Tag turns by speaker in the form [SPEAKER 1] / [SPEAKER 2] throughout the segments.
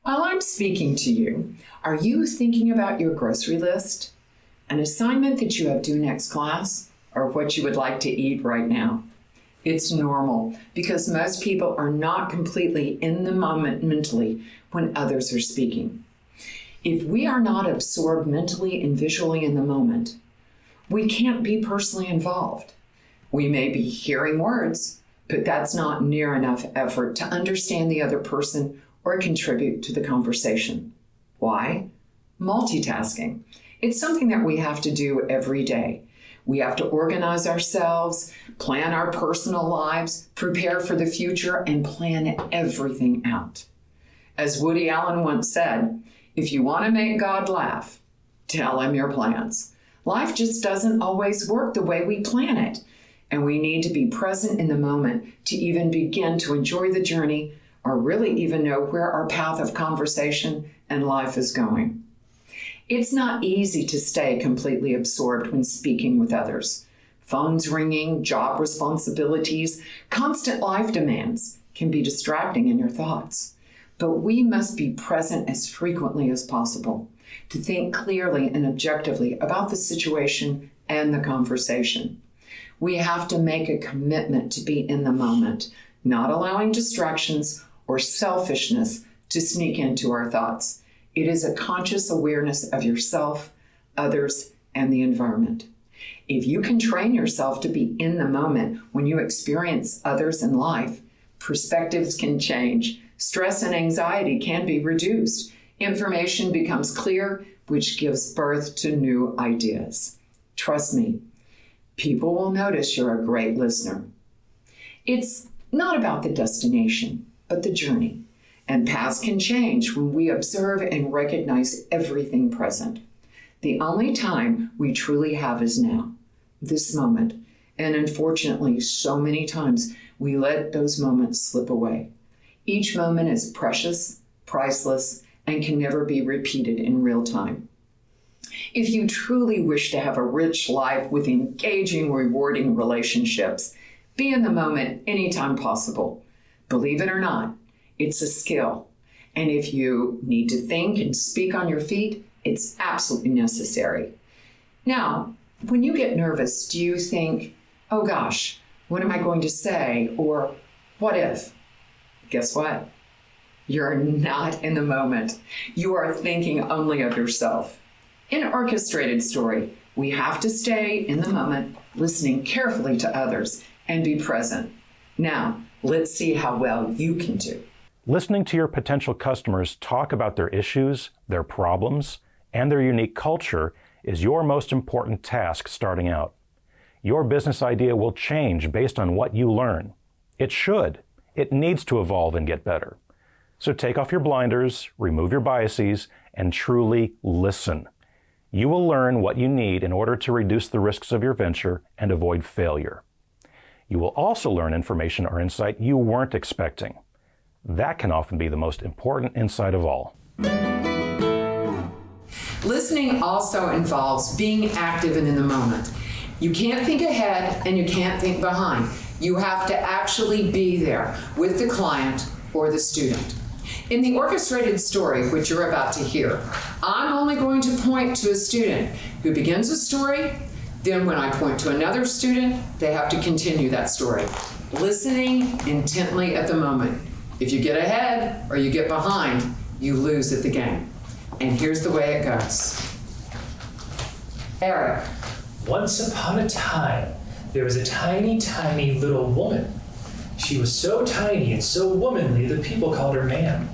[SPEAKER 1] While I'm speaking to you, are you thinking about your grocery list, an assignment that you have due next class, or what you would like to eat right now? It's normal because most people are not completely in the moment mentally when others are speaking. If we are not absorbed mentally and visually in the moment, we can't be personally involved. We may be hearing words, but that's not near enough effort to understand the other person or contribute to the conversation. Why? Multitasking. It's something that we have to do every day. We have to organize ourselves, plan our personal lives, prepare for the future, and plan everything out. As Woody Allen once said, if you want to make God laugh, tell him your plans. Life just doesn't always work the way we plan it, and we need to be present in the moment to even begin to enjoy the journey or really even know where our path of conversation and life is going. It's not easy to stay completely absorbed when speaking with others. Phones ringing, job responsibilities, constant life demands can be distracting in your thoughts. But we must be present as frequently as possible to think clearly and objectively about the situation and the conversation. We have to make a commitment to be in the moment, not allowing distractions or selfishness to sneak into our thoughts. It is a conscious awareness of yourself, others, and the environment. If you can train yourself to be in the moment when you experience others in life, perspectives can change, stress and anxiety can be reduced, information becomes clear, which gives birth to new ideas. Trust me, people will notice you're a great listener. It's not about the destination, but the journey. And paths can change when we observe and recognize everything present. The only time we truly have is now, this moment. And unfortunately, so many times we let those moments slip away. Each moment is precious, priceless, and can never be repeated in real time. If you truly wish to have a rich life with engaging, rewarding relationships, be in the moment anytime possible. Believe it or not, it's a skill. And if you need to think and speak on your feet, it's absolutely necessary. Now, when you get nervous, do you think, oh gosh, what am I going to say? Or what if? Guess what? You're not in the moment. You are thinking only of yourself. In Orchestrated Story, we have to stay in the moment, listening carefully to others, and be present. Now, let's see how well you can do.
[SPEAKER 2] Listening to your potential customers talk about their issues, their problems, and their unique culture is your most important task starting out. Your business idea will change based on what you learn. It should. It needs to evolve and get better. So take off your blinders, remove your biases, and truly listen. You will learn what you need in order to reduce the risks of your venture and avoid failure. You will also learn information or insight you weren't expecting. That can often be the most important insight of all.
[SPEAKER 1] Listening also involves being active and in the moment. You can't think ahead and you can't think behind. You have to actually be there with the client or the student. In the Orchestrated Story, which you're about to hear, I'm only going to point to a student who begins a story. Then when I point to another student, they have to continue that story. Listening intently at the moment. If you get ahead or you get behind, you lose at the game. And here's the way it goes. Eric.
[SPEAKER 3] Once upon a time, there was a tiny, tiny little woman. She was so tiny and so womanly that people called her ma'am.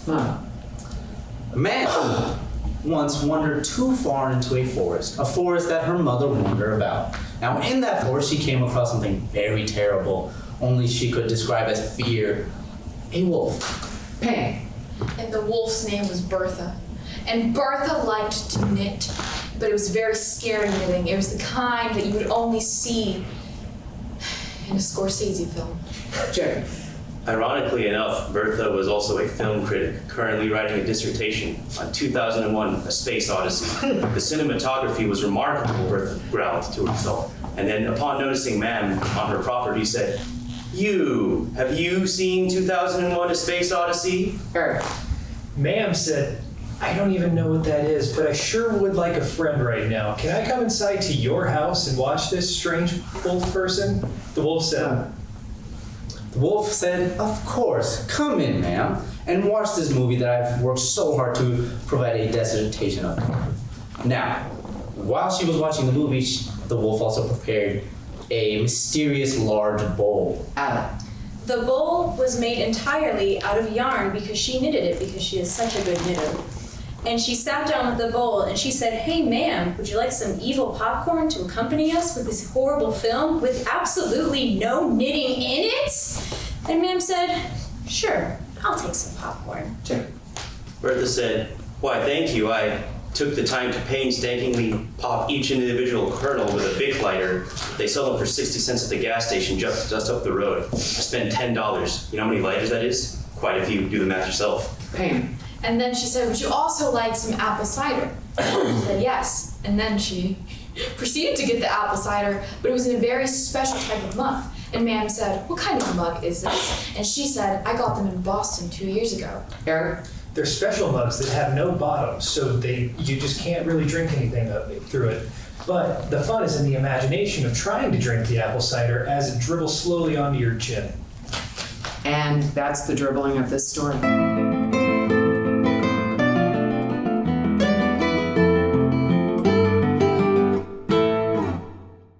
[SPEAKER 1] Mom.
[SPEAKER 4] A man once wandered too far into a forest that her mother warned her about. Now, in that forest, she came across something very terrible, only she could describe as fear. A wolf.
[SPEAKER 1] Pam.
[SPEAKER 5] And the wolf's name was Bertha. And Bertha liked to knit, but it was very scary knitting. It was the kind that you would only see in a Scorsese film.
[SPEAKER 1] Jerry.
[SPEAKER 6] Ironically enough, Bertha was also a film critic, currently writing a dissertation on 2001, A Space Odyssey. The cinematography was remarkable, Bertha growled to herself, and then upon noticing ma'am on her property said, Have you seen 2001: A Space Odyssey?
[SPEAKER 1] Eric.
[SPEAKER 3] Ma'am said, I don't even know what that is, but I sure would like a friend right now. Can I come inside to your house and watch this strange wolf person? The wolf said,
[SPEAKER 4] of course, come in, ma'am, and watch this movie that I've worked so hard to provide a dissertation on. Now, while she was watching the movie, the wolf also prepared a mysterious large bowl.
[SPEAKER 7] The bowl was made entirely out of yarn because she knitted it because she is such a good knitter. And she sat down with the bowl and she said, hey ma'am, would you like some evil popcorn to accompany us with this horrible film with absolutely no knitting in it? And ma'am said, sure, I'll take some popcorn.
[SPEAKER 1] Sure.
[SPEAKER 6] Bertha said, why, thank you. I took the time to painstakingly pop each individual kernel with a Bic lighter. They sell them for 60 cents at the gas station just up the road. I spent $10. You know how many lighters that is? Quite a few. Do the math yourself.
[SPEAKER 1] Pam.
[SPEAKER 5] And then she said, would you also like some apple cider? I said, yes. And then she proceeded to get the apple cider, but it was in a very special type of mug. And ma'am said, what kind of mug is this? And she said, I got them in Boston 2 years ago.
[SPEAKER 1] Eric.
[SPEAKER 3] they're special mugs that have no bottom, so you just can't really drink anything through it. But the fun is in the imagination of trying to drink the apple cider as it dribbles slowly onto your chin.
[SPEAKER 1] And that's the dribbling of this story.